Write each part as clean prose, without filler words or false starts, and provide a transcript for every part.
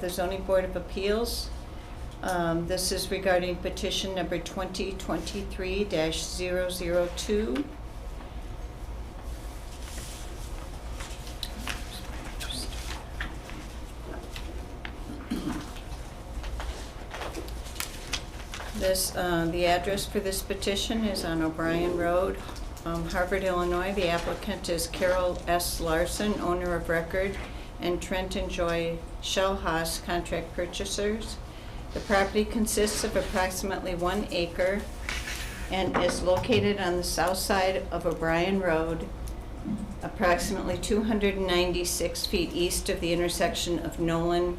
the Zoning Board of Appeals. This is regarding petition number 2023-002. The address for this petition is on O'Brien Road, Harvard, Illinois. The applicant is Carol S. Larson, owner of record, and Trent and Joy Shellhaus, contract purchasers. The property consists of approximately 1 acre and is located on the south side of O'Brien Road, approximately 296 feet east of the intersection of Nolan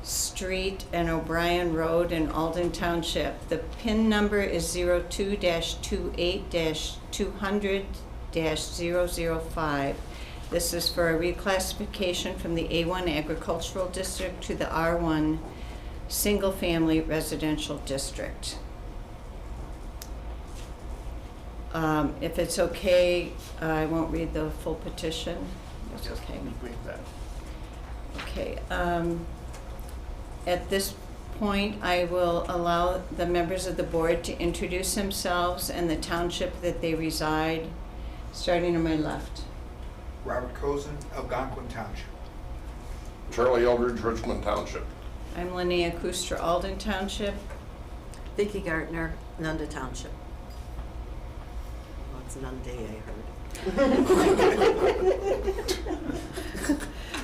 Street and O'Brien Road in Alden Township. The PIN number is 02-28-200-005. This is for a reclassification from the A1 Agricultural District to the R1 Single Family Residential District. If it's okay, I won't read the full petition. That's okay. Okay. At this point, I will allow the members of the board to introduce themselves and the township that they reside, starting on my left. Robert Cozen, Algonquin Township. Charlie Eldridge, Richmond Township. I'm Linnea Kustra, Alden Township. Vicki Gartner, Nunda Township. Well, it's Nunday, I heard.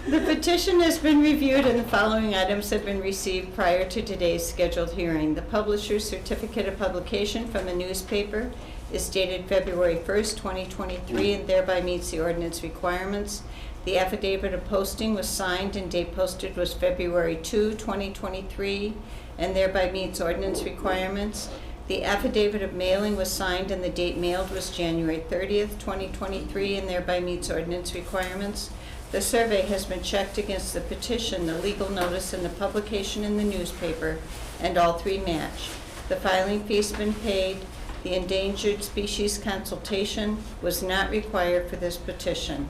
The petition has been reviewed and the following items have been received prior to today's scheduled hearing. The publisher's certificate of publication from the newspaper is dated February 1st, 2023, and thereby meets the ordinance requirements. The affidavit of posting was signed and date posted was February 2, 2023, and thereby meets ordinance requirements. The affidavit of mailing was signed and the date mailed was January 30th, 2023, and thereby meets ordinance requirements. The survey has been checked against the petition, the legal notice, and the publication in the newspaper, and all three match. The filing fee's been paid. The endangered species consultation was not required for this petition,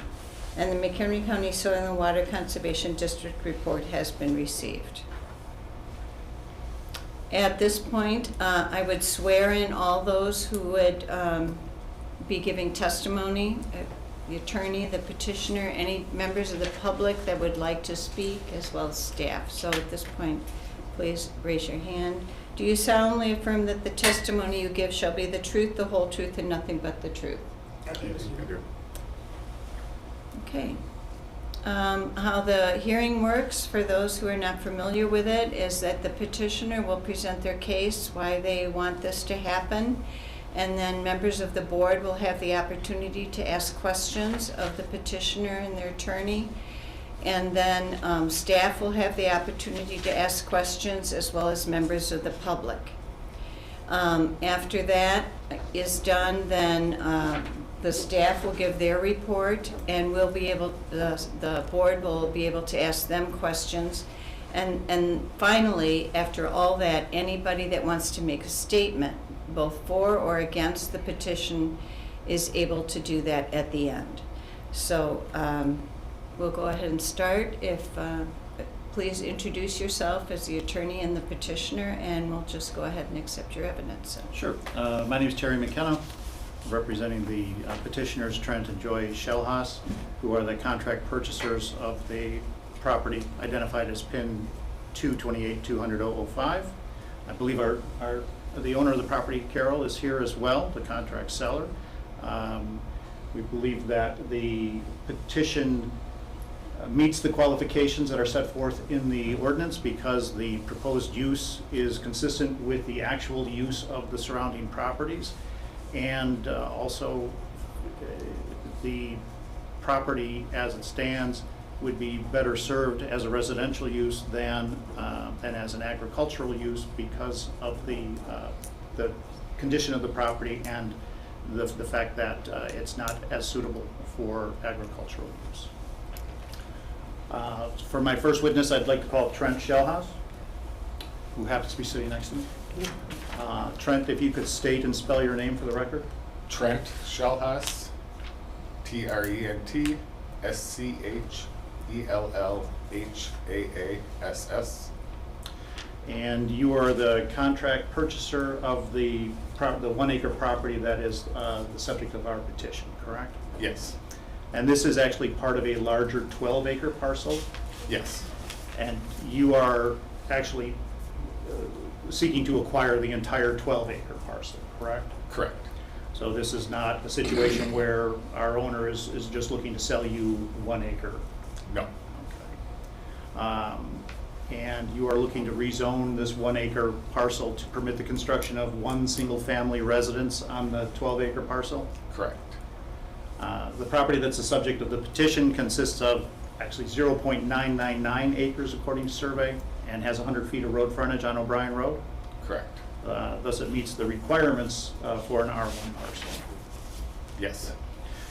and the McHenry County Soil and Water Conservation District report has been received. At this point, I would swear in all those who would be giving testimony. The attorney, the petitioner, any members of the public that would like to speak, as well as staff. So at this point, please raise your hand. Do you solemnly affirm that the testimony you give shall be the truth, the whole truth, and nothing but the truth? Yes, you do. Okay. How the hearing works, for those who are not familiar with it, is that the petitioner will present their case, why they want this to happen, and then members of the board will have the opportunity to ask questions of the petitioner and their attorney. And then staff will have the opportunity to ask questions, as well as members of the public. After that is done, then the staff will give their report, and we'll be able, the board will be able to ask them questions. And finally, after all that, anybody that wants to make a statement, both for or against the petition, is able to do that at the end. So we'll go ahead and start. Please introduce yourself as the attorney and the petitioner, and we'll just go ahead and accept your evidence. So. Sure. My name is Terry McKenna, representing the petitioners Trent and Joy Shellhaus, who are the contract purchasers of the property identified as PIN 228-200-005. I believe the owner of the property, Carol, is here as well, the contract seller. We believe that the petition meets the qualifications that are set forth in the ordinance because the proposed use is consistent with the actual use of the surrounding properties, and also the property as it stands would be better served as a residential use than as an agricultural use because of the condition of the property and the fact that it's not as suitable for agricultural use. For my first witness, I'd like to call Trent Shellhaus, who happens to be sitting next to me. Trent, if you could state and spell your name for the record. Trent Shellhaus, Trent Schellhaus. Haass. And you are the contract purchaser of the 1 acre property that is the subject of our petition, correct? Yes, And this is actually part of a larger 12 acre parcel, yes, and you are actually seeking to acquire the entire 12 acre parcel, correct? correct. So this is not a situation where our owner is just looking to sell you 1 acre. No, Okay. And you are looking to rezone this 1 acre parcel to permit the construction of 1 single-family residence on the 12 acre parcel? correct. The property that's the subject of the petition consists of actually 0.999 acres according to survey and has 100 feet of road frontage on O'Brien Road. Correct. Thus it meets the requirements for an R1 parcel. Yes.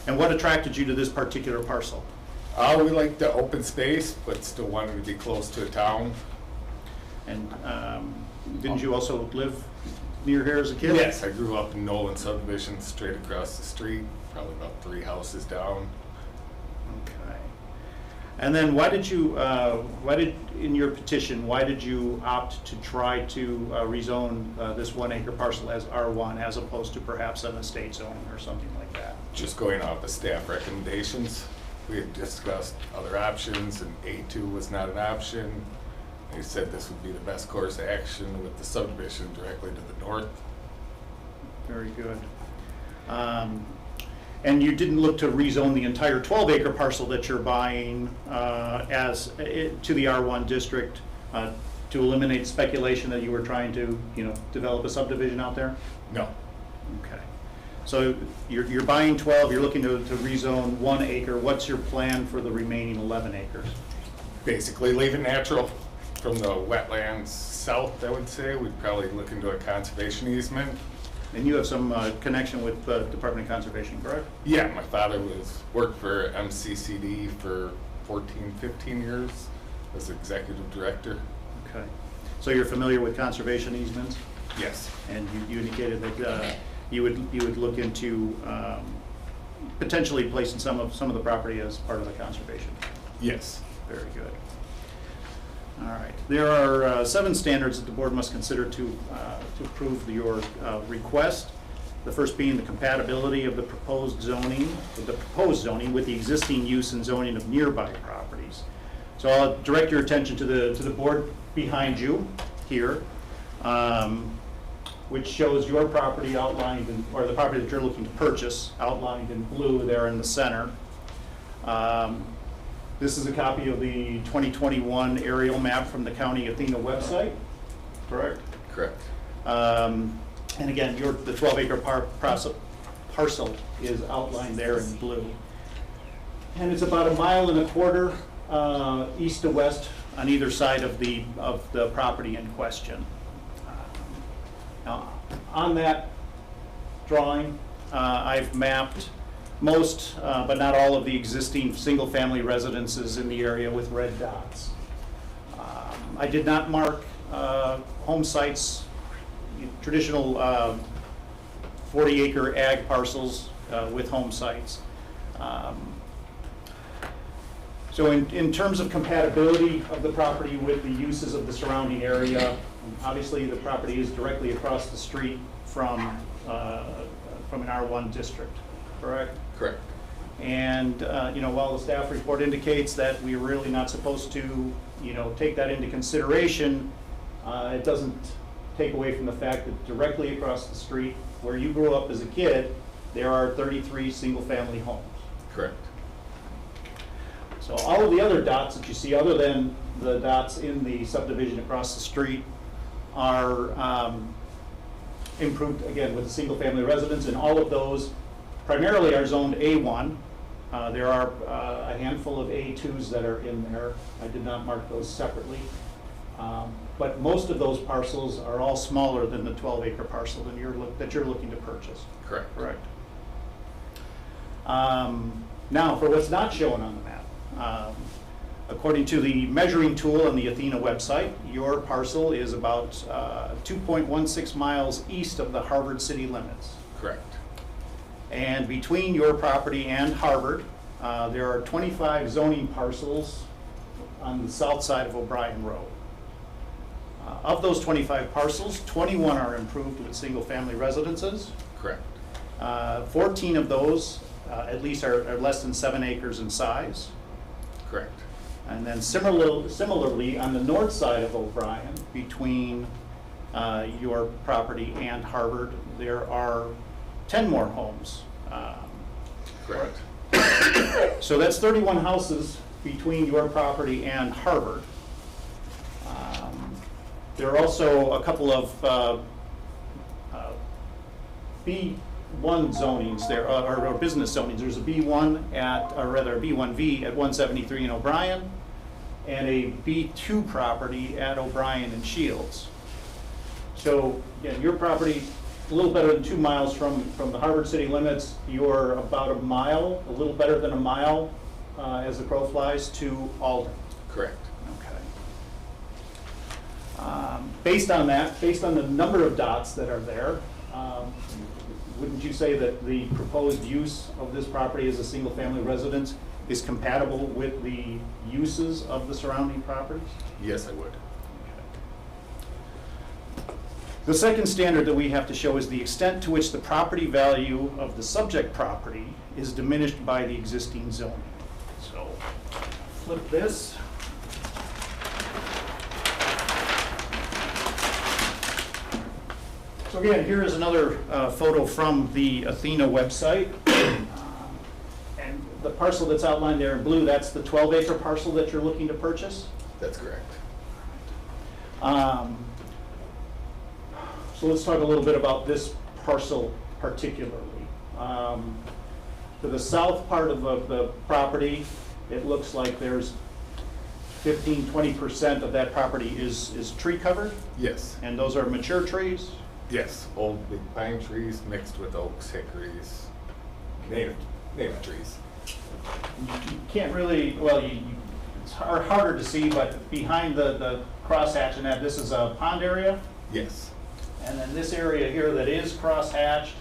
And what attracted you to this particular parcel? We like the open space, but still wanted to be close to a town. And didn't you also live near here as a kid? Yes, I grew up in Nolan subdivision, straight across the street, probably about 3 houses down. Okay. And then in your petition, why did you opt to try to rezone this 1 acre parcel as R1 as opposed to perhaps an estate zoning or something like that? Just going off the staff recommendations. We had discussed other options, and A2 was not an option. They said this would be the best course of action with the subdivision directly to the north. Very good. And you didn't look to rezone the entire 12 acre parcel that you're buying to the R1 district to eliminate speculation that you were trying to, develop a subdivision out there? No, Okay. So you're buying 12, you're looking to rezone 1 acre. What's your plan for the remaining 11 acres? basically leave it natural. From the wetlands south, I would say, we'd probably look into a conservation easement. And you have some connection with the Department of Conservation, correct? Yeah, my father worked for MCCD for 14, 15 years as executive director. Okay. So you're familiar with conservation easements? Yes, And you indicated that you would look into potentially placing some of the property as part of the conservation. yes, Very good. All right. There are 7 standards that the board must consider to approve your request. The first being the compatibility of the proposed zoning with the existing use and zoning of nearby properties. So I'll direct your attention to the board behind you here, which shows your property outlined or the property that you're looking to purchase outlined in blue there in the center. This is a copy of the 2021 aerial map from the County Athena website, correct? correct. And again, the 12 acre parcel is outlined there in blue. And it's about 1.25 miles east to west on either side of the property in question. Now, on that drawing, I've mapped most, but not all of the existing single-family residences in the area with red dots. I did not mark home sites, traditional 40-acre ag parcels with home sites. So in terms of compatibility of the property with the uses of the surrounding area, obviously the property is directly across the street from an R1 district, correct? Correct. And, while the staff report indicates that we're really not supposed to, take that into consideration, it doesn't take away from the fact that directly across the street, where you grew up as a kid, there are 33 single-family homes. Correct. So all of the other dots that you see, other than the dots in the subdivision across the street, are improved, again, with the single-family residence, and all of those primarily are zoned A1. There are a handful of A2s that are in there. I did not mark those separately. But most of those parcels are all smaller than the 12-acre parcel that you're looking to purchase. Correct. Correct. Now, for what's not shown on the map, according to the measuring tool on the Athena website, your parcel is about 2.16 miles east of the Harvard city limits. Correct. And between your property and Harvard, there are 25 zoning parcels on the south side of O'Brien Road. Of those 25 parcels, 21 are improved with single-family residences. Correct. 14 of those, at least, are less than 7 acres in size. Correct. And then similarly, on the north side of O'Brien, between your property and Harvard, there are 10 more homes. Correct. So that's 31 houses between your property and Harvard. There are also a couple of B1 zonings there, or business zonings. There's a B1 at, or rather a B1V at 173 in O'Brien, and a B2 property at O'Brien and Shields. So, again, your property, a little better than 2 miles from the Harvard city limits. You're about a mile, a little better than a mile, as the crow flies, to Alden. Correct. Okay. Based on that, based on the number of dots that are there, wouldn't you say that the proposed use of this property as a single-family residence is compatible with the uses of the surrounding properties? Yes, I would. The second standard that we have to show is the extent to which the property value of the subject property is diminished by the existing zoning. So, flip this. So again, here is another photo from the Athena website. And the parcel that's outlined there in blue, that's the 12-acre parcel that you're looking to purchase? That's correct. So let's talk a little bit about this parcel particularly. To the south part of the property, it looks like there's 15–20% of that property is tree covered, Yes. and those are mature trees. Yes. Old big pine trees mixed with oaks, hickories, native trees. You can't really, well, it's harder to see, but behind the crosshatch and that, this is a pond area. Yes. And then this area here that is crosshatched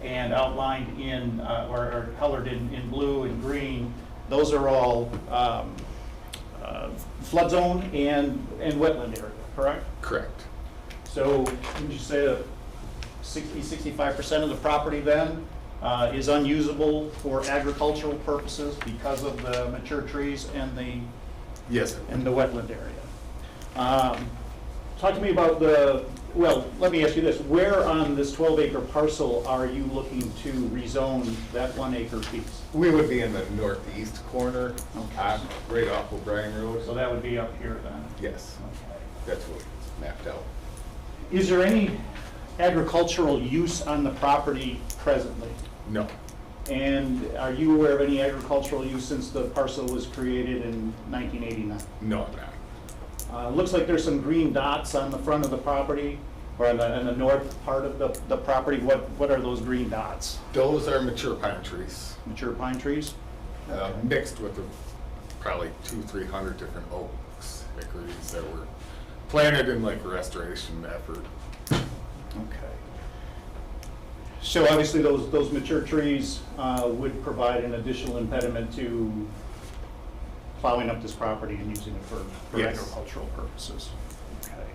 and outlined in, or colored in blue and green, those are all flood zone and wetland area, correct? Correct. So would you say that 65% of the property then is unusable for agricultural purposes because of the mature trees and the Yes. wetland area? Talk to me about well, let me ask you this. Where on this 12-acre parcel are you looking to rezone that 1-acre piece? We would be in the northeast corner, Okay. right off O'Brien Road. So that would be up here then? Yes, Okay. that's what it's mapped out. Is there any agricultural use on the property presently? No. And are you aware of any agricultural use since the parcel was created in 1989? No, I'm not. Looks like there's some green dots on the front of the property, or on the north part of the property. What are those green dots? Those are mature pine trees, Mature pine trees? mixed with probably 200–300 different oaks, hickories that were planted in like a restoration effort. Okay. So obviously those mature trees would provide an additional impediment to plowing up this property and using it for Yes. agricultural purposes. Okay.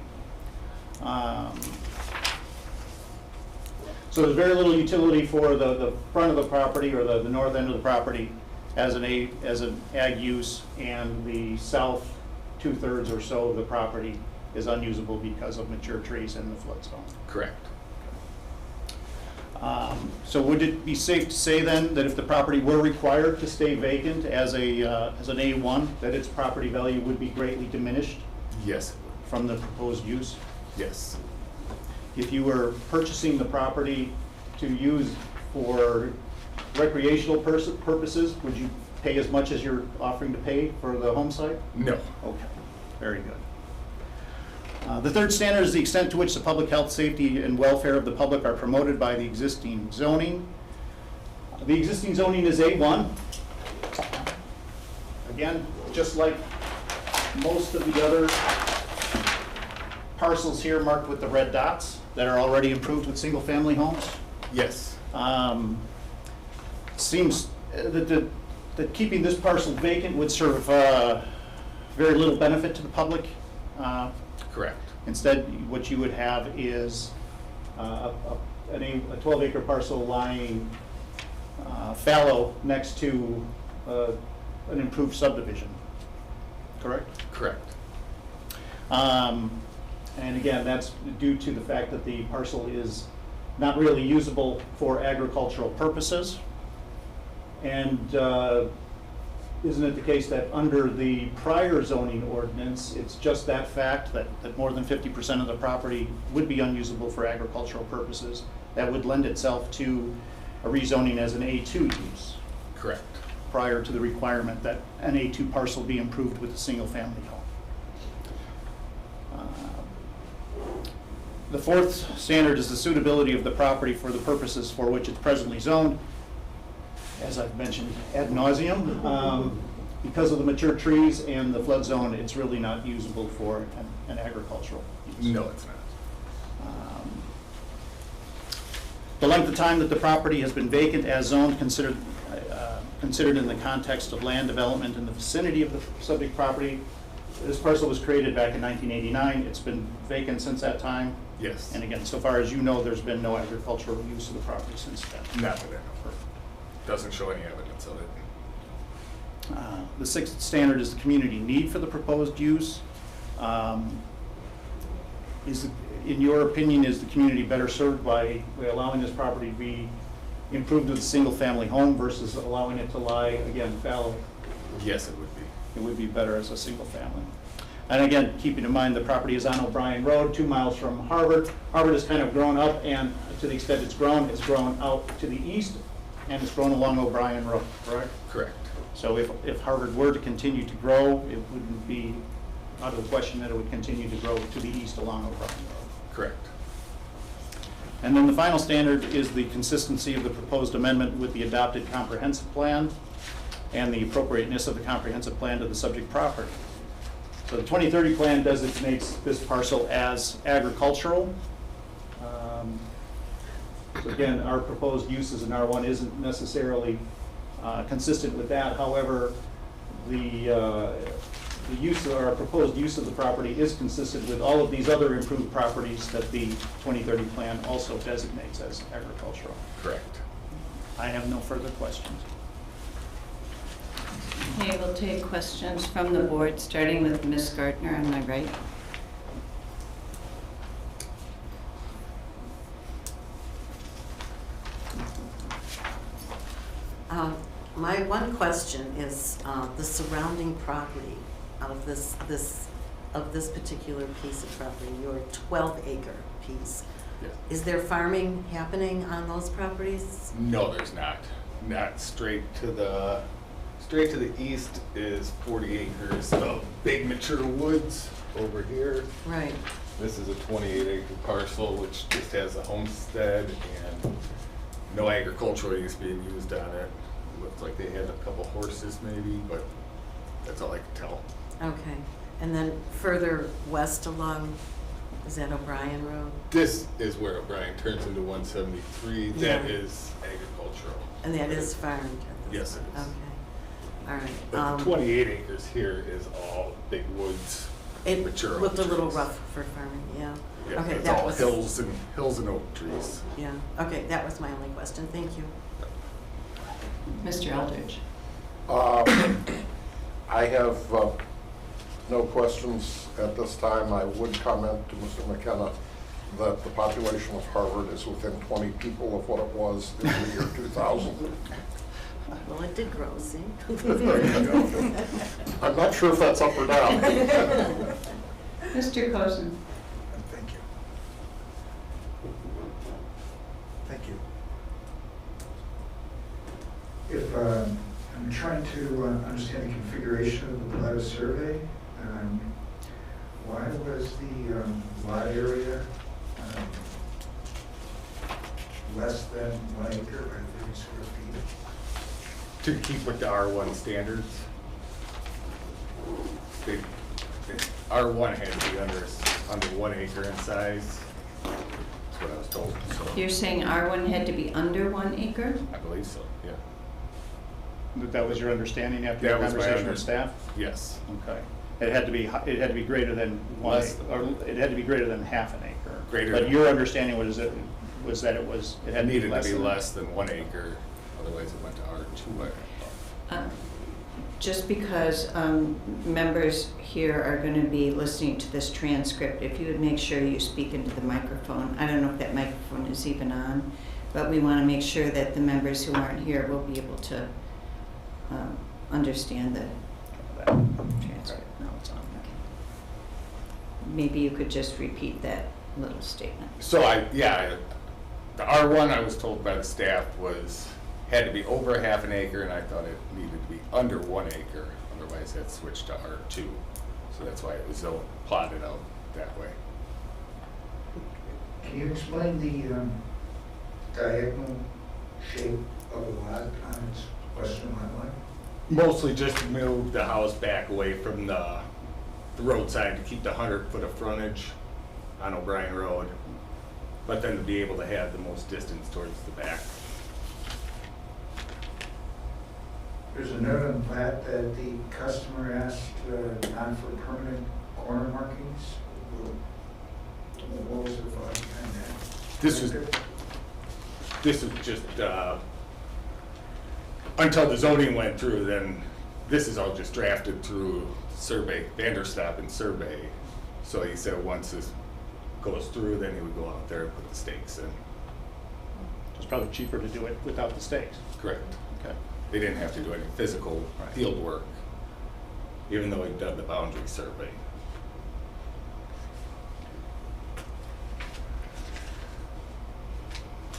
So there's very little utility for the front of the property or the north end of the property as an ag use, and the south 2/3 or so of the property is unusable because of mature trees in the flood zone. Correct. So would it be safe to say then that if the property were required to stay vacant as an A1, that its property value would be greatly diminished Yes, it would. from the proposed use? Yes. If you were purchasing the property to use for recreational purposes, would you pay as much as you're offering to pay for the home site? No. Okay, very good. The third standard is the extent to which the public health, safety, and welfare of the public are promoted by the existing zoning. The existing zoning is A1. Again, just like most of the other parcels here marked with the red dots that are already improved with single-family homes. Yes. Seems that keeping this parcel vacant would serve very little benefit to the public. Correct. Instead, what you would have is a 12-acre parcel lying fallow next to an improved subdivision, correct? Correct. And again, that's due to the fact that the parcel is not really usable for agricultural purposes. And isn't it the case that under the prior zoning ordinance, it's just that fact that more than 50% of the property would be unusable for agricultural purposes that would lend itself to a rezoning as an A2 use, Correct. prior to the requirement that an A2 parcel be improved with a single-family home. The fourth standard is the suitability of the property for the purposes for which it's presently zoned. As I've mentioned ad nauseum, because of the mature trees and the flood zone, it's really not usable for an agricultural use. No, it's not. The length of time that the property has been vacant as zoned, considered in the context of land development in the vicinity of the subject property. This parcel was created back in 1989. It's been vacant since that time. Yes. And again, so far as you know, there's been no agricultural use of the property since then. Not that I know. Doesn't show any evidence of it. The sixth standard is the community need for the proposed use. In your opinion, is the community better served by allowing this property to be improved with a single-family home versus allowing it to lie, again, fallow? Yes, it would be. It would be better as a single-family. And again, keeping in mind the property is on O'Brien Road, 2 miles from Harvard. Harvard has kind of grown up, and to the extent it's grown out to the east, and it's grown along O'Brien Road, correct? Correct. So if Harvard were to continue to grow, it wouldn't be out of the question that it would continue to grow to the east along O'Brien Road. Correct. And then the final standard is the consistency of the proposed amendment with the adopted comprehensive plan and the appropriateness of the comprehensive plan to the subject property. So the 2030 plan designates this parcel as agricultural. So again, our proposed use as an R1 isn't necessarily consistent with that. However, the use of our proposed use of the property is consistent with all of these other improved properties that the 2030 plan also designates as agricultural. Correct. I have no further questions. Okay, we'll take questions from the board, starting with Ms. Gardner on my right. My one question is the surrounding property of this particular piece of property, your 12-acre piece. Yes. Is there farming happening on those properties? No, there's not. Not straight to the east is 40 acres of big mature woods over here. Right. This is a 28-acre parcel which just has a homestead and no agricultural use being used on it. Looks like they had a couple horses maybe, but that's all I can tell. Okay. And then further west along, is that O'Brien Road? This is where O'Brien turns into 173. That Yeah. is agricultural. And that is farmed? Yes, it is. Okay. All right. But the 28 acres here is all big woods, It mature looked a oak little trees. rough for farming, yeah. Yeah, Okay, it's that all was- hills and oak trees. Yeah, okay, that was my only question, thank you. Mr. Eldridge. I have no questions at this time. I would comment to Mr. McKenna that the population of Harvard is within 20 people of what it was in the year 2000. Well, it did grow, see? I'm not sure if that's up or down. Mr. Cozen. Thank you. Thank you. If I'm trying to understand the configuration of the Palletta survey, why was the lot area less than 1 acre by 30 square feet? To keep with the R1 standards. R1 had to be under 1 acre in size. That's what I was told, so. You're saying R1 had to be under 1 acre? I believe so, yeah. That was your understanding after your That was my conversation with staff? Yes. Okay. It had to be, it had to be greater than one, Less than- or it had to be greater than half an acre. Greater But than- your understanding was that it had to be Needed to less be than. less than 1 acre, otherwise it went to R2. Just because members here are going to be listening to this transcript, if you would make sure you speak into the microphone. I don't know if that microphone is even on, but we want to make sure that the members who aren't here will be able to understand the transcript. No, it's on. Okay. Maybe you could just repeat that little statement. So the R1 I was told by the staff had to be over half an acre, and I thought it needed to be under 1 acre, otherwise it switched to R2. So that's why it was plotted out that way. Can you explain the diagonal shape of the lot on its western lot line? Mostly just to move the house back away from the roadside to keep the 100-foot of frontage on O'Brien Road, but then to be able to have the most distance towards the back. There's a note on the plat that the customer asked not for permanent corner markings. What was the thought behind that? This was just, until the zoning went through, then this is all just drafted through survey, Vanderstap and survey. So he said once this goes through, then he would go out there and put the stakes in. It's probably cheaper to do it without the stakes. Correct. Okay. They didn't have to do any physical Right. field work, even though he did the boundary survey.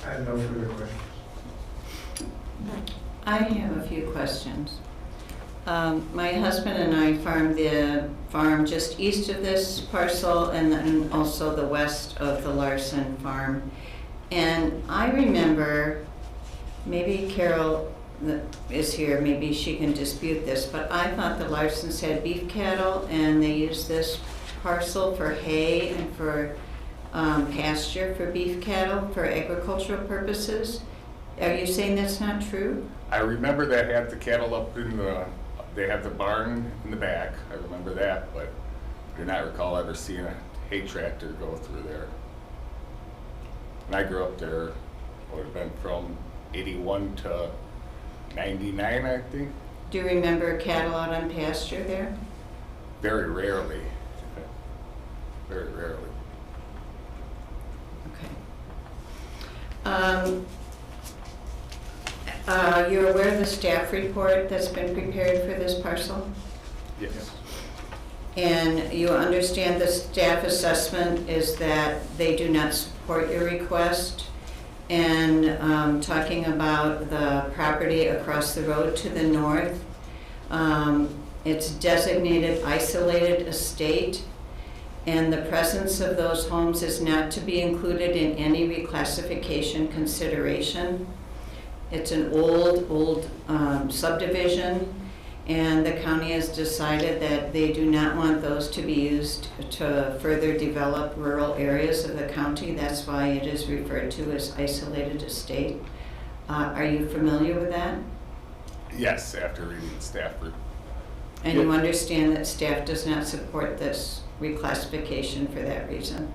I have no further questions. I have a few questions. My husband and I farmed the farm just east of this parcel and then also the west of the Larson farm. And I remember, maybe Carol is here, maybe she can dispute this, but I thought the Larsons had beef cattle and they used this parcel for hay and for pasture for beef cattle for agricultural purposes. Are you saying that's not true? I remember they had the cattle up in they have the barn in the back, I remember that, but I do not recall ever seeing a hay tractor go through there. And I grew up there, would have been from 81 to 99, I think, Do you remember cattle out on pasture there? very rarely. Very rarely. Okay. You're aware of the staff report that's been prepared for this parcel? Yes. And you understand the staff assessment is that they do not support your request? And talking about the property across the road to the north, it's designated isolated estate, and the presence of those homes is not to be included in any reclassification consideration. It's an old subdivision, and the county has decided that they do not want those to be used to further develop rural areas of the county. That's why it is referred to as isolated estate. Are you familiar with that? Yes, after reading the staff report. And you understand that staff does not support this reclassification for that reason?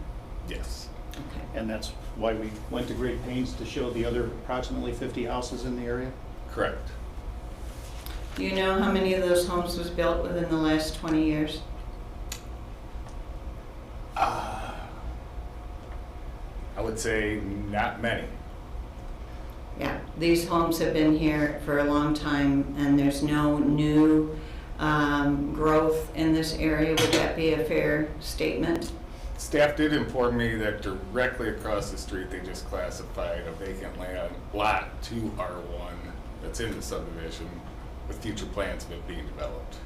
Yes. Okay. And that's why we went to great pains to show the other approximately 50 houses in the area? Correct. Do you know how many of those homes was built within the last 20 years? I would say not many. Yeah, these homes have been here for a long time, and there's no new growth in this area. Would that be a fair statement? Staff did inform me that directly across the street, they just classified a vacant lot to R1 that's in the subdivision with future plans of it being developed.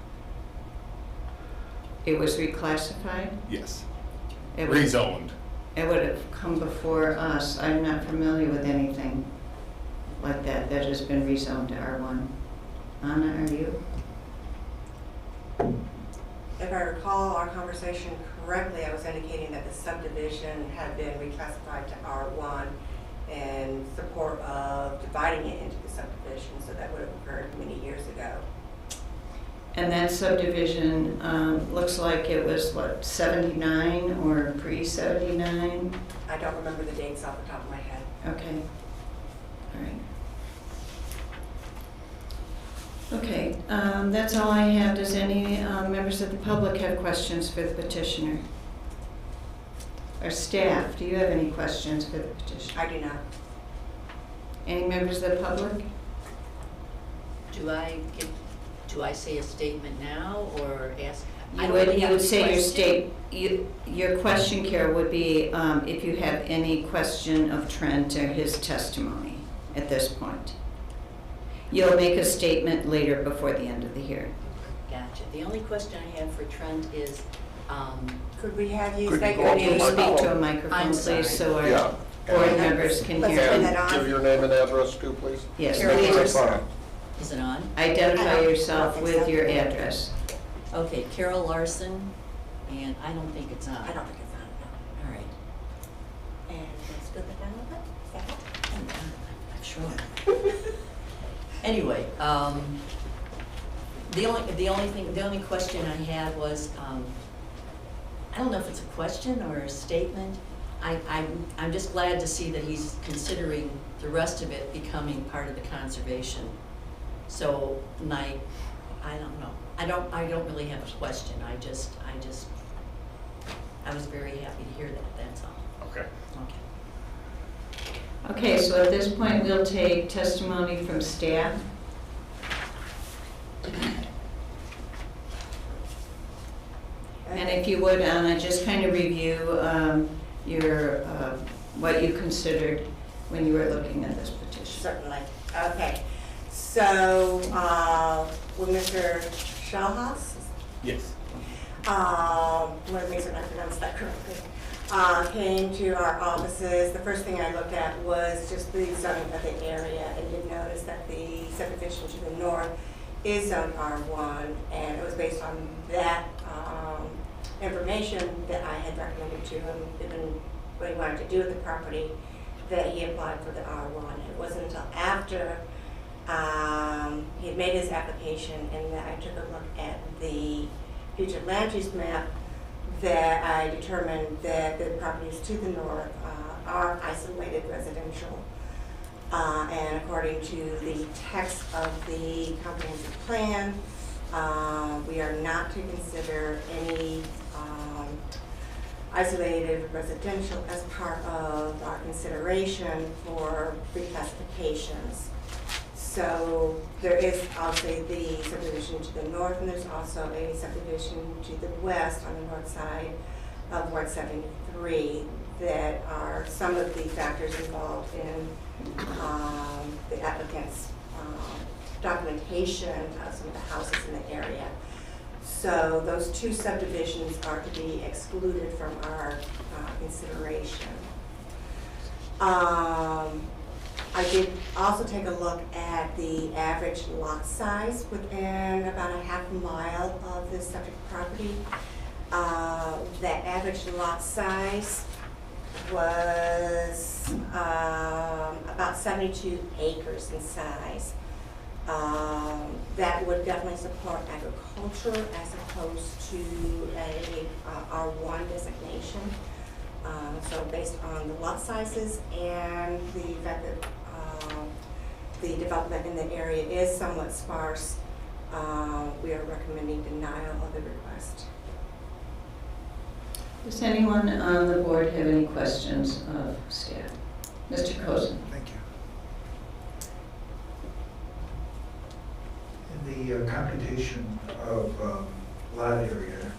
It was reclassified? Yes. It would- Rezoned. It would have come before us. I'm not familiar with anything like that that has been rezoned to R1. Anna, are you? If I recall our conversation correctly, I was indicating that the subdivision had been reclassified to R1 in support of dividing it into the subdivision, so that would have occurred many years ago. And that subdivision looks like it was, what, 79 or pre-79? I don't remember the dates off the top of my head. Okay, all right. Okay, that's all I have. Does any members of the public have questions for the petitioner? Or staff, do you have any questions for the petitioner? I do not. Any members of the public? Do I say a statement now or ask? I You don't would, really you have would a say question. your question, Carol, would be if you have any question of Trent or his testimony at this point. You'll make a statement later before the end of the hearing. Gotcha. The only question I have for Trent is, Could we have you Could state you your go Can you to the name? speak to a microphone? microphone, I'm please, so sorry. our Yeah. board members can Let's hear? turn And that on. give your name and address too, please. Yes, Carol please. Larson. Is it on? Identify I yourself don't think with so. your address. Okay, Carol Larson, and I don't think it's on. I don't think it's on, All right. no. And let's put that down with it. I'm sure. Anyway, the only question I had was, I don't know if it's a question or a statement. I'm just glad to see that he's considering the rest of it becoming part of the conservation. So I don't know. I don't really have a question. I was very happy to hear that, that's all. Okay. Okay. Okay, so at this point, we'll take testimony from staff. And if you would, Anna, just kind of review your, what you considered when you were looking at this petition. Certainly. Okay. So, with Mr. Schallhaus, Yes. let me make sure I pronounce that correctly, came to our offices, the first thing I looked at was just the zoning of the area, and did notice that the subdivision to the north is zoned R1, and it was based on that information that I had recommended to him, given what he wanted to do with the property, that he applied for the R1. It wasn't until after he had made his application and that I took a look at the future land use map that I determined that the properties to the north are isolated residential. And according to the text of the comprehensive plan, we are not to consider any isolated residential as part of our consideration for reclassifications. So there is obviously the subdivision to the north, and there's also a subdivision to the west on the north side of Ward 73 that are some of the factors involved in the applicant's documentation of some of the houses in the area. So those two subdivisions are to be excluded from our consideration. I did also take a look at the average lot size within about a half mile of this subject property. That average lot size was about 72 acres in size. That would definitely support agriculture as opposed to a R1 designation. So based on the lot sizes and the fact that the development in the area is somewhat sparse, we are recommending denial of the request. Does anyone on the board have any questions of staff? Mr. Cozen. Thank you. In the computation of lot area,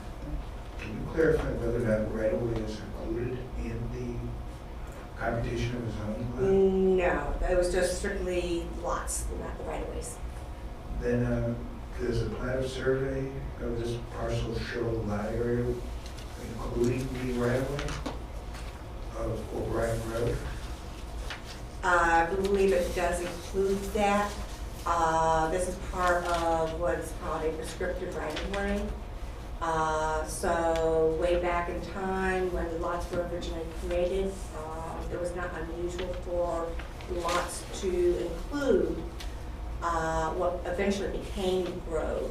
can you clarify whether that right-of-way is included in the computation of the zoning lot? No, it was just strictly lots, not the right-of-ways. Then does a plat of survey of this parcel show lot area including the right-of-way of O'Brien Road? I believe it does include that. This is part of what's called a prescriptive right-of-way. So way back in time, when the lots were originally created, it was not unusual for lots to include what eventually became the road.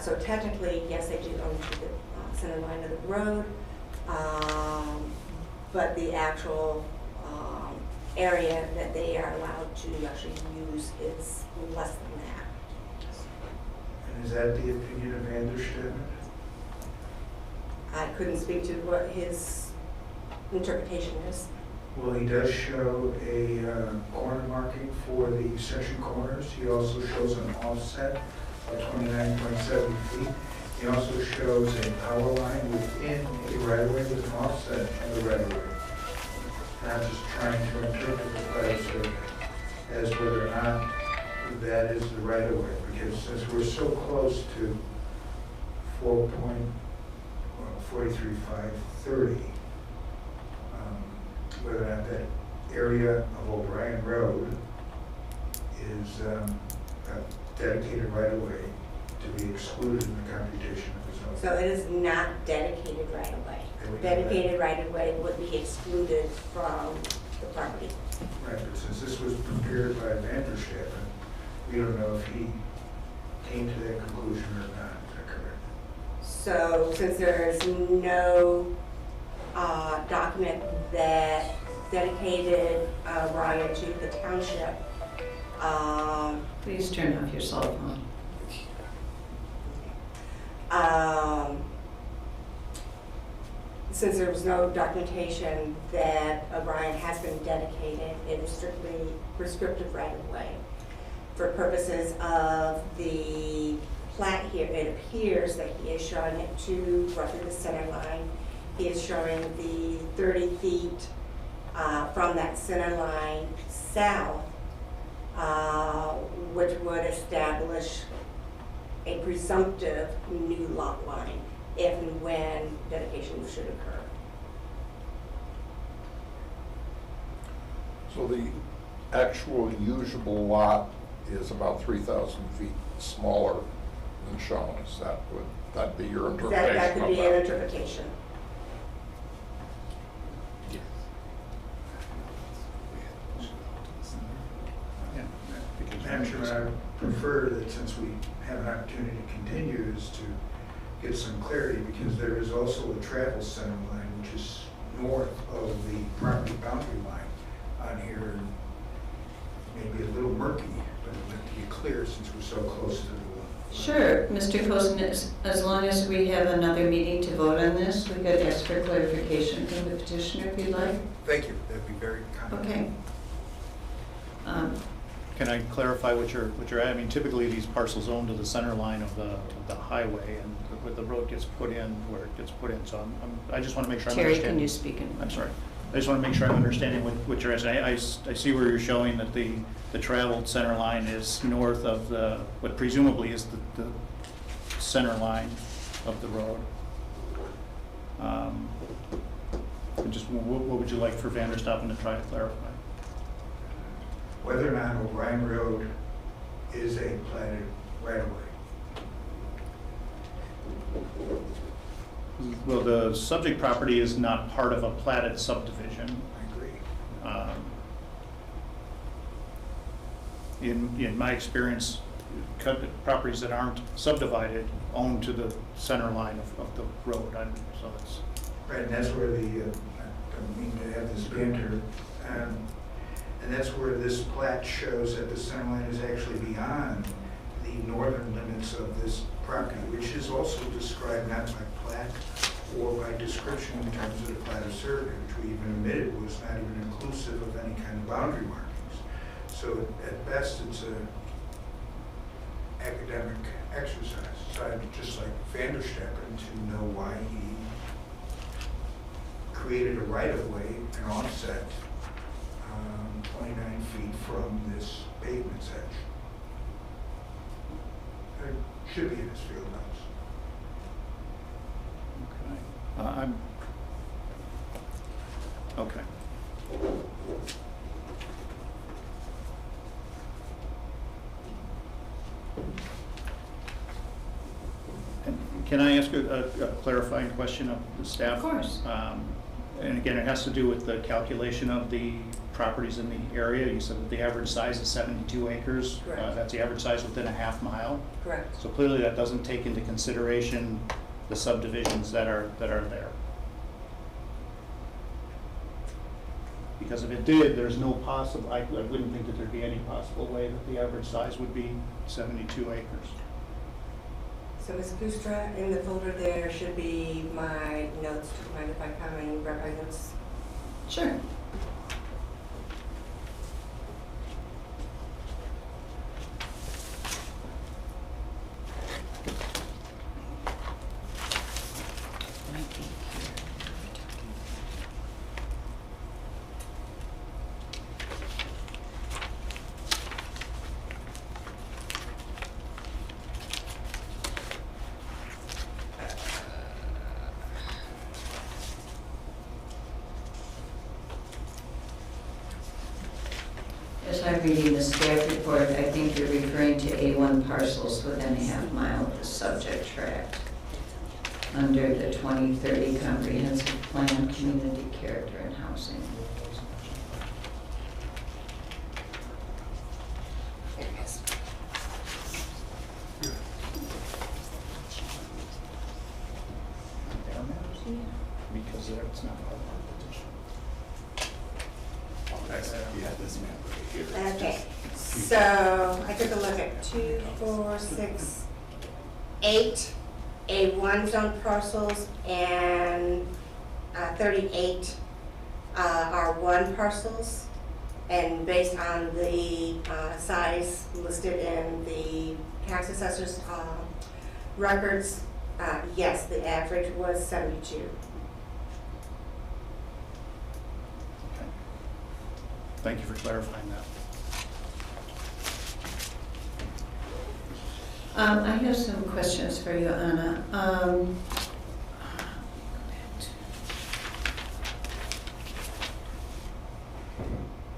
So technically, yes, they do own to the center line of the road, but the actual area that they are allowed to actually use is less than that. And is that the opinion of Vanderstep? I couldn't speak to what his interpretation is. Well, he does show a corner marking for the section corners. He also shows an offset of 29.7 feet. He also shows a power line within a right-of-way with an offset of the right-of-way. And I'm just trying to interpret the plat survey as whether or not that is the right-of-way, because since we're so close to 4.43530, whether or not that area of O'Brien Road is a dedicated right-of-way to be excluded in the computation of the zone. So it is not dedicated right of way. It would be Dedicated right of way would be excluded from the property. Right, but since this was prepared by Vanderstep, we don't know if he came to that conclusion or not. Is that correct? So since there is no document that dedicated Ryan to the township, Please turn off your cell phone. since there was no documentation that O'Brien has been dedicated, it is strictly prescriptive right of way. For purposes of the plat here, it appears that he is showing it to roughly the center line. He is showing the 30 feet from that center line south, which would establish a presumptive new lot line if and when dedication should occur. So the actual usable lot is about 3,000 feet smaller than shown. Is that, would that be your interpretation That could of be an that? interpretation. Yeah, because- Madam Chairman, I prefer that since we have an opportunity to continue is to get some clarity, because there is also a travel center line which is north of the property boundary line on here. And maybe a little murky, but I'd like to be clear since we're so close to the. Sure, Mr. Posen, as long as we have another meeting to vote on this, we could ask for clarification from the petitioner if you'd like. Thank you, that'd be very kind. Okay. Can I clarify what you're at? I mean, typically these parcels own to the center line of the highway, and where the road gets put in, where it gets put in. So I just want to make sure I'm Terry, understanding. can you speak in? I'm sorry. I just want to make sure I'm understanding what you're asking. I see where you're showing that the traveled center line is north of what presumably is the center line of the road. And just what would you like for Vanderstappen to try to clarify? Whether or not O'Brien Road is a platted right-of-way. Well, the subject property is not part of a platted subdivision. I agree. In my experience, properties that aren't subdivided own to the center line of the road. So it's, Right, and that's where I don't mean to have this banter, and that's where this plat shows that the center line is actually beyond the northern limits of this property, which is also described not by plat or by description in terms of the plat of survey, which we even admitted was not even inclusive of any kind of boundary markings. So at best, it's a academic exercise. So I'd just like Vanderstappen to know why he created a right-of-way, an offset, 29 feet from this pavement section. It should be in his field notes. okay. And can I ask a clarifying question of the staff? Of course. And again, it has to do with the calculation of the properties in the area. You said that the average size is 72 acres. Correct. That's the average size within a half mile. Correct. So clearly that doesn't take into consideration the subdivisions that are there. Because if it did, there's no possible, I wouldn't think that there'd be any possible way that the average size would be 72 acres. So Ms. Pustra, in the folder there should be my notes. Do you mind if I come and grab my notes? Sure. As I'm reading the staff report, I think you're referring to A1 parcels within a half mile of the subject tract under the 2030 Comprehensive Plan, Community Character and Housing. Because it's not part of our petition. Yeah, this map right here. Okay, so I took a look at 2, 4, 6, 8 A1 zone parcels and 38 R1 parcels. And based on the size listed in the tax assessor's records, yes, the average was 72. Okay. Thank you for clarifying that. I have some questions for you, Anna.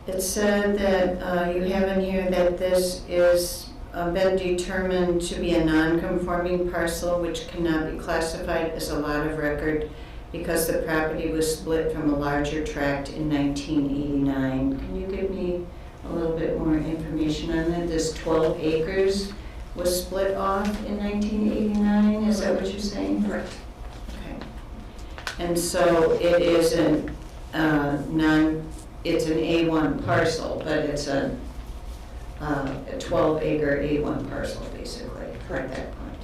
It said that you have in here that this is been determined to be a non-conforming parcel which cannot be classified as a lot of record because the property was split from a larger tract in 1989. Can you give me a little bit more information on that? This 12 acres was split off in 1989, is that what you're saying? Correct. Okay. And so it is it's an A1 parcel, but it's a 12 acre A1 parcel, basically, at that point.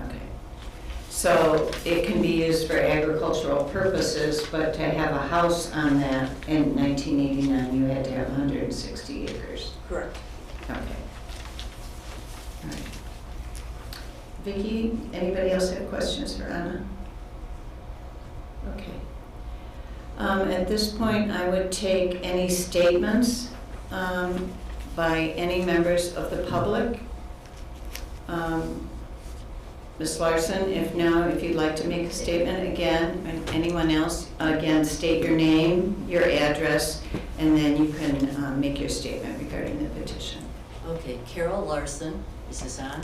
Okay. So it can be used for agricultural purposes, but to have a house on that in 1989, you had to have 160 acres. Correct. Okay. All right. Vicki, anybody else have questions for Anna? Okay. At this point, I would take any statements by any members of the public. Ms. Larson, if you'd like to make a statement again, and anyone else, again, state your name, your address, and then you can make your statement regarding the petition. Okay, Carol Larson, is this on?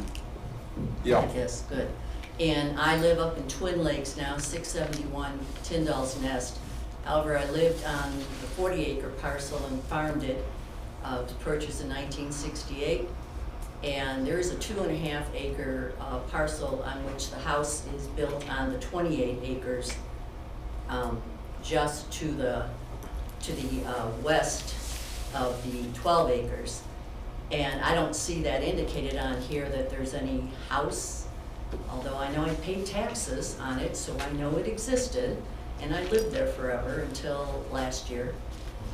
Yeah. Yes, good. And I live up in Twin Lakes now, 671 Tyndall's Nest. However, I lived on the 40-acre parcel and farmed it. It was purchased in 1968. And there is a 2.5-acre parcel on which the house is built on the 28 acres just to the west of the 12 acres. And I don't see that indicated on here that there's any house, although I know I paid taxes on it, so I know it existed, and I lived there forever until last year.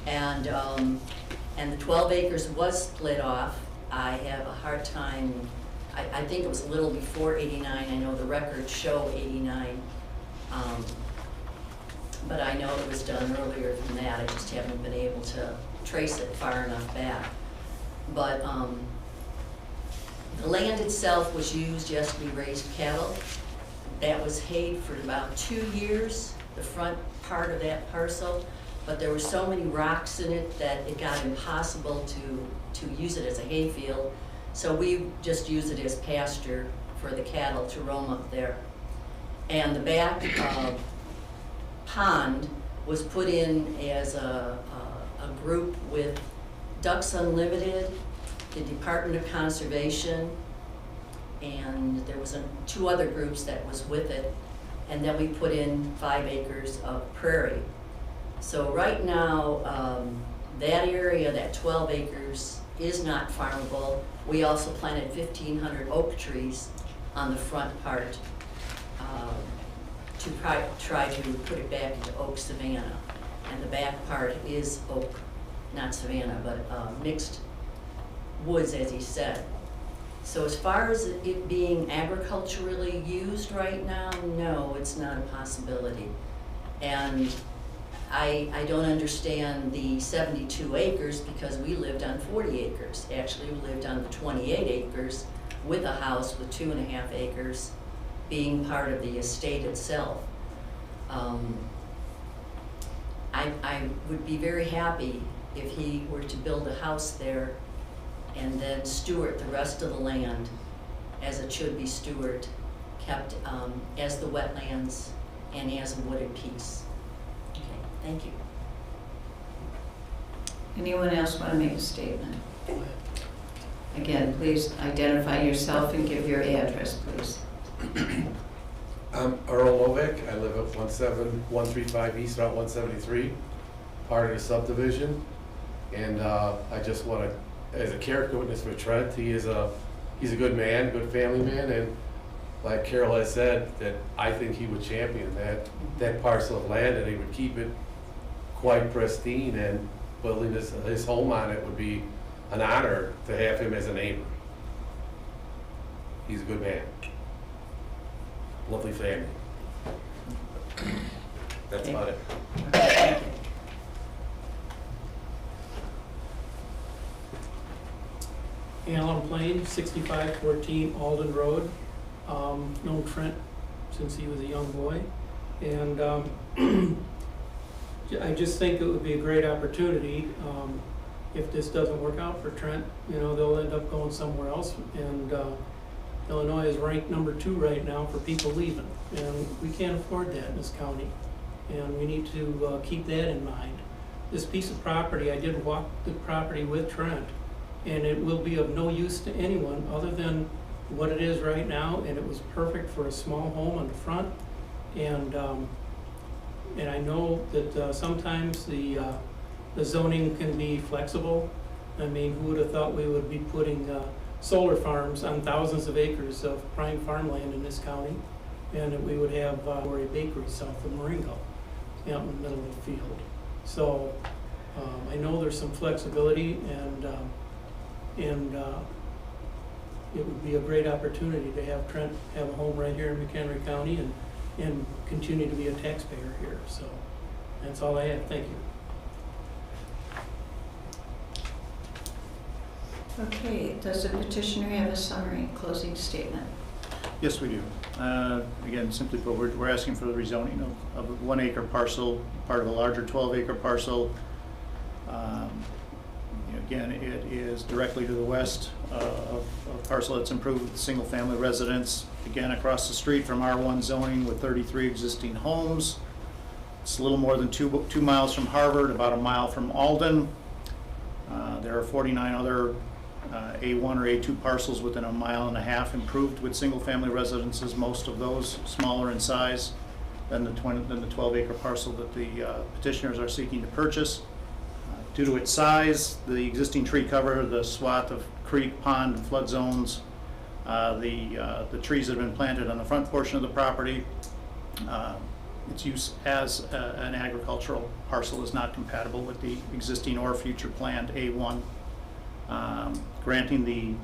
And the 12 acres was split off. I have a hard time, I think it was a little before 89, I know the records show 89, but I know it was done earlier than that, I just haven't been able to trace it far enough back. But the land itself was used, yes, to be raised cattle. That was hayed for about 2 years, the front part of that parcel, but there were so many rocks in it that it got impossible to use it as a hay field. So we just use it as pasture for the cattle to roam up there. And the back pond was put in as a a group with Ducks Unlimited, the Department of Conservation, and there was two other groups that was with it. And then we put in 5 acres of prairie. So right now, that area, that 12 acres, is not farmable. We also planted 1,500 oak trees on the front part to try to put it back into oak savanna. And the back part is oak, not savanna, but mixed woods, as he said. So as far as it being agriculturally used right now, no, it's not a possibility. And I don't understand the 72 acres because we lived on 40 acres. Actually, we lived on the 28 acres with a house with 2.5 acres being part of the estate itself. I would be very happy if he were to build a house there and then steward the rest of the land as it should be stewarded, kept as the wetlands and as a wooded piece. Okay, thank you. Anyone else want to make a statement? Again, please identify yourself and give your address, please. I'm Earl Novak. I live at 17135 East Route 173, part of the subdivision. And I just want to, as a character witness for Trent, he's a good man, good family man, and like Carol has said, that I think he would champion that parcel of land, and he would keep it quite pristine, and building his home on it would be an honor to have him as a neighbor. He's a good man. Lovely family. That's about it. Okay. Alan Plain, 6514 Alden Road. Known Trent since he was a young boy. And I just think it would be a great opportunity. If this doesn't work out for Trent, you know, they'll end up going somewhere else. And Illinois is ranked number 2 right now for people leaving. And we can't afford that in this county. And we need to keep that in mind. This piece of property, I did walk the property with Trent, and it will be of no use to anyone other than what it is right now, and it was perfect for a small home on the front. And I know that sometimes the zoning can be flexible. I mean, who would have thought we would be putting solar farms on thousands of acres of prime farmland in this county, and that we would have a bakery south of Marengo, out in the middle of the field. So I know there's some flexibility, and it would be a great opportunity to have Trent have a home right here in McHenry County and continue to be a taxpayer here. So that's all I have. Thank you. Okay, does the petitioner have a summary closing statement? Yes, we do. Again, simply put, we're asking for the rezoning of a 1 acre parcel, part of a larger 12-acre parcel. Again, it is directly to the west of a parcel that's improved with single-family residence. Again, across the street from R1 zoning with 33 existing homes. It's a little more than 2 miles from Harvard, about a mile from Alden. There are 49 other A1 or A2 parcels within a 1.5 miles improved with single-family residences, most of those smaller in size than the 12-acre parcel that the petitioners are seeking to purchase. Due to its size, the existing tree cover, the swath of creek, pond, and flood zones, the trees that have been planted on the front portion of the property, its use as an agricultural parcel is not compatible with the existing or future planned A1. Granting the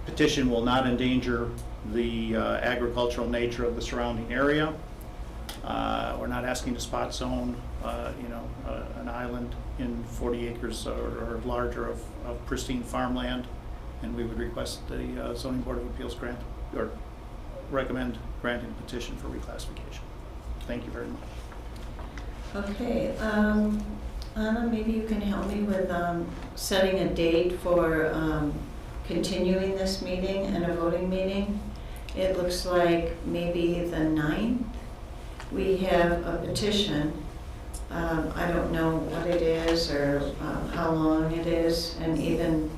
petition will not endanger the agricultural nature of the surrounding area. We're not asking to spot zone, an island in 40 acres or larger of pristine farmland, and we would request the Zoning Board of Appeals grant or recommend granting petition for reclassification. Thank you very much. Okay, Anna, maybe you can help me with setting a date for continuing this meeting and a voting meeting. It looks like maybe the 9th. We have a petition I don't know what it is or how long it is, and even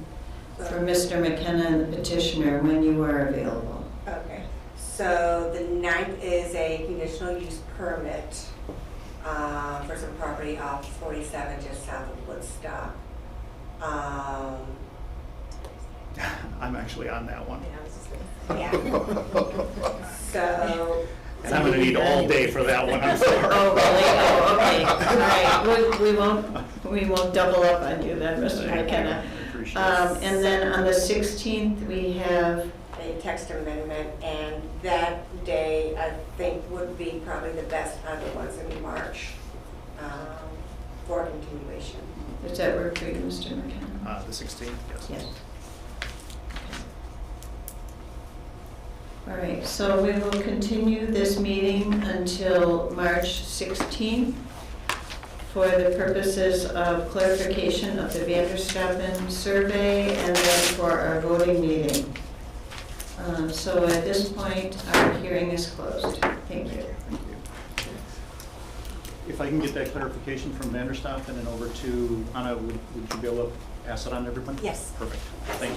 for Mr. McKenna and the petitioner, when you are available. Okay, so the 9th is a conditional use permit for some property off 47 just south of Woodstock. I'm actually on that one. Yeah. So. And I'm gonna need all day for that one, I'm sorry. Oh, really? Oh, okay, all right. We won't double up on you then, Mr. McKenna. I appreciate it. And then on the 16th, we have, A text amendment, and that day, I think, would be probably the best other ones in March for continuation. does that work for you, Mr. McKenna? The 16th, yes. Yes. All right, so we will continue this meeting until March 16th for the purposes of clarification of the Vanderstappen survey and then for our voting meeting. So at this point, our hearing is closed. Thank you. Thank you. If I can get that clarification from Vanderstappen and over to Anna, would you be able to pass it on to everyone? Yes. Perfect, thank